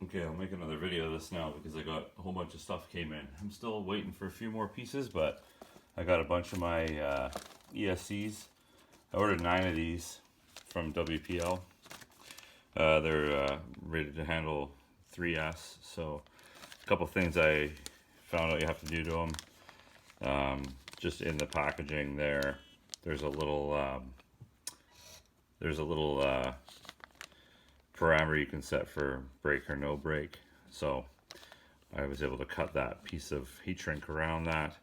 Okay, I'll make another video of this now because I got a whole bunch of stuff came in. I'm still waiting for a few more pieces, but I got a bunch of my ESCs. I ordered 9 of these from WPL. They're rated to handle 3S, so a couple things I found out you have to do to them. Just in the packaging there's a little parameter you can set for brake or no brake. So I was able to cut that piece of heat shrink around that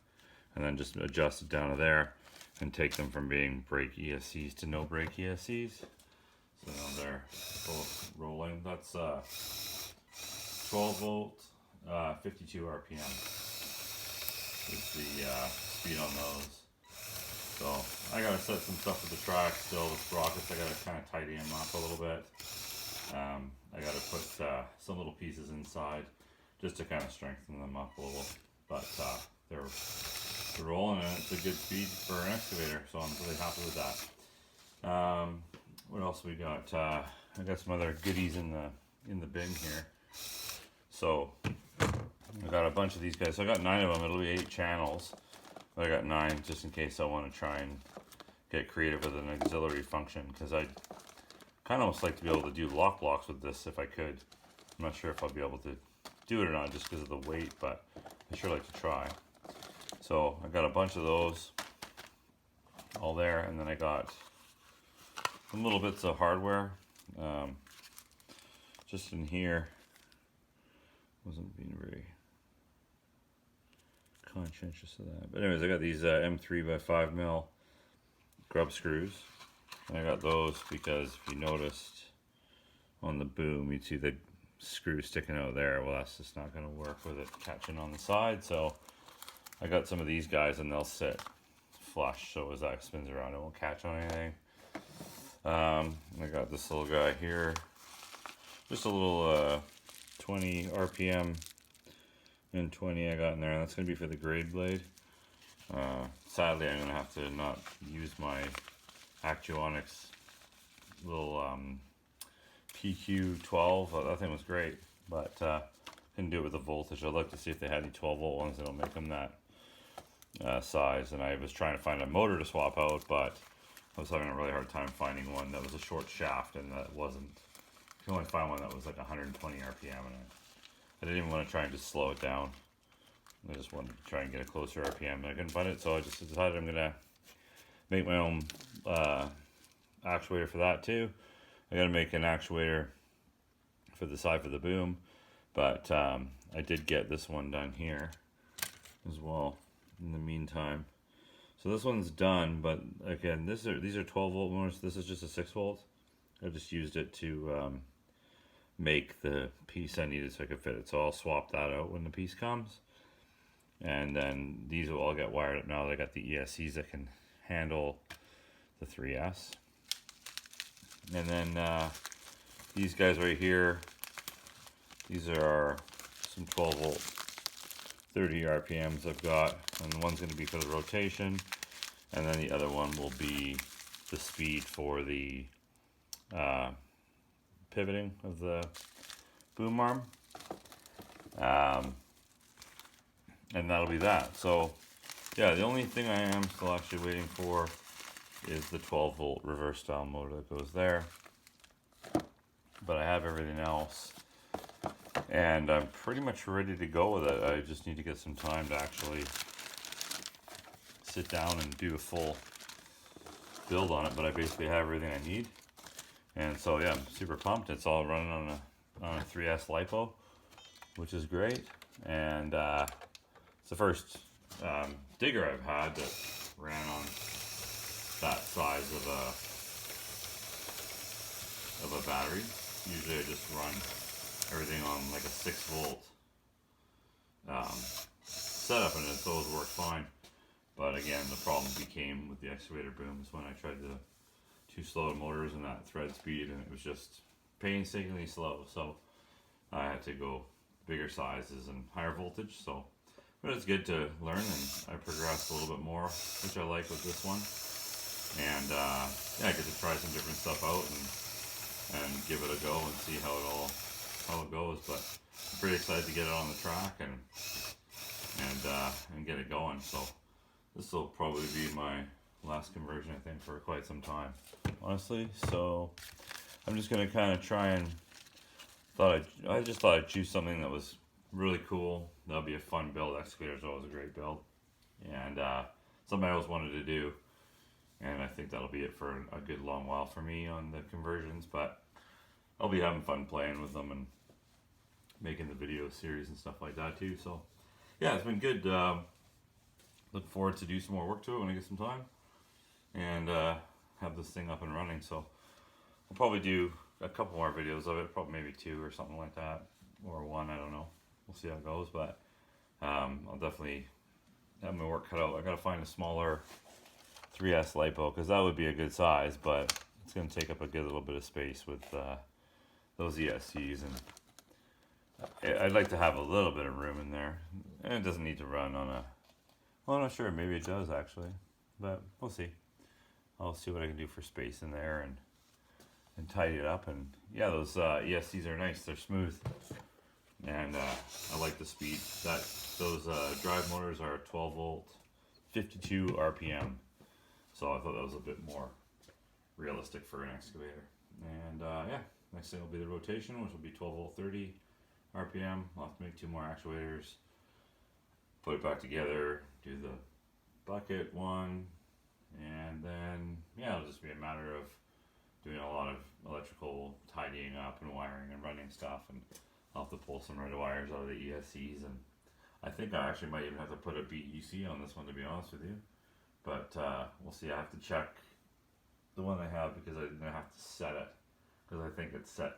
and then just adjust it down to there and take them from being brake ESCs to no brake ESCs. So now they're both rolling. That's 12 volt, 52 RPM is the speed on those. So I gotta set some stuff with the track still. The sprockets, I gotta kind of tidy them up a little bit. I gotta put some little pieces inside just to kind of strengthen them up a little. But they're rolling and it's a good speed for an excavator, so I'm really happy with that. What else we got? I got some other goodies in the bin here. So I got a bunch of these guys. So I got 9 of them. It'll be 8 channels. But I got 9 just in case I want to try and get creative with an auxiliary function, because I kind of almost like to be able to do lock blocks with this if I could. I'm not sure if I'll be able to do it or not just because of the weight, but I sure like to try. So I got a bunch of those all there, and then I got some little bits of hardware just in here. Wasn't being very conscientious of that, but anyways, I got these M3 by 5mm grub screws, and I got those because if you noticed on the boom you'd see the screw sticking out there. Well, that's just not going to work with it catching on the side, so I got some of these guys and they'll sit flush, so as that spins around it won't catch on anything. I got this little guy here, just a little 20 RPM and 20 I got in there, and that's going to be for the grade blade. Sadly, I'm going to have to not use my Actuonics little PQ12. That thing was great, but couldn't do it with the voltage. I'd like to see if they had any 12 volt ones that'll make them that size. And I was trying to find a motor to swap out, but I was having a really hard time finding one that was a short shaft, and that wasn't. You can only find one that was like 120 RPM, and I didn't even want to try and just slow it down. I just wanted to try and get a closer RPM, and I couldn't find it, so I just decided I'm gonna make my own actuator for that too. I gotta make an actuator for the side for the boom, but I did get this one done here as well in the meantime. So this one's done, but again, these are 12 volt motors. This is just a 6 volt. I just used it to make the piece I needed so I could fit it. So I'll swap that out when the piece comes. And then these will all get wired up now that I got the ESCs that can handle the 3S. And then these guys right here, these are some 12 volt 30 RPMs I've got, and one's going to be for the rotation, and then the other one will be the speed for the pivoting of the boom arm, and that'll be that. So yeah, the only thing I am still actually waiting for is the 12 volt reverse style motor that goes there, but I have everything else and I'm pretty much ready to go with it. I just need to get some time to actually sit down and do a full build on it, but I basically have everything I need. And so yeah, I'm super pumped. It's all running on a 3S lipo, which is great. And it's the first digger I've had that ran on that size of a battery. Usually I just run everything on like a 6 volt setup, and it's always worked fine. But again, the problem became with the excavator booms when I tried to too slow motors and that thread speed, and it was just painstakingly slow. So I had to go bigger sizes and higher voltage. So, but it's good to learn, and I progressed a little bit more, which I like with this one. And yeah, I get to try some different stuff out and give it a go and see how it all how it goes, but I'm pretty excited to get it on the track and get it going. So this will probably be my last conversion, I think, for quite some time, honestly. So I'm just gonna kind of try and I just thought I'd choose something that was really cool. That'll be a fun build. Excavator's always a great build, and something I always wanted to do. And I think that'll be it for a good long while for me on the conversions. But I'll be having fun playing with them and making the video series and stuff like that too. So yeah, it's been good. Look forward to do some more work to it when I get some time and have this thing up and running. So I'll probably do a couple more videos of it, probably maybe 2 or something like that, or 1, I don't know. We'll see how it goes, but I'll definitely have my work cut out. I gotta find a smaller 3S lipo, because that would be a good size, but it's going to take up a good little bit of space with those ESCs, and I'd like to have a little bit of room in there. And it doesn't need to run on a, well, I'm not sure, maybe it does actually, but we'll see. I'll see what I can do for space in there and tidy it up. And yeah, those ESCs are nice, they're smooth, and I like the speed. Those drive motors are 12 volt, 52 RPM. So I thought that was a bit more realistic for an excavator. And yeah, next thing will be the rotation, which will be 12 volt 30 RPM. I'll have to make 2 more actuators, put it back together, do the bucket one, and then yeah, it'll just be a matter of doing a lot of electrical tidying up and wiring and running stuff, and I'll have to pull some red wires out of the ESCs, and I think I actually might even have to put a BEC on this one, to be honest with you. But we'll see. I have to check the one I have, because I'm gonna have to set it, because I think it's set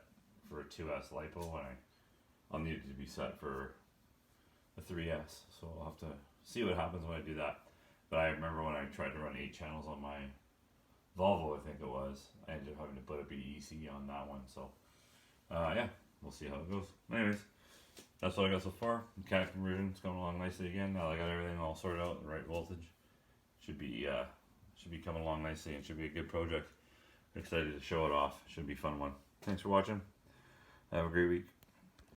for a 2S lipo, and I'll need it to be set for a 3S. So I'll have to see what happens when I do that. But I remember when I tried to run 8 channels on my Volvo, I think it was, I ended up having to put a BEC on that one. So yeah, we'll see how it goes. Anyways, that's what I got so far. Mechanic conversion is coming along nicely again. Now I got everything all sorted out, the right voltage. Should be coming along nicely, and should be a good project. Excited to show it off. Should be a fun one. Thanks for watching. Have a great week.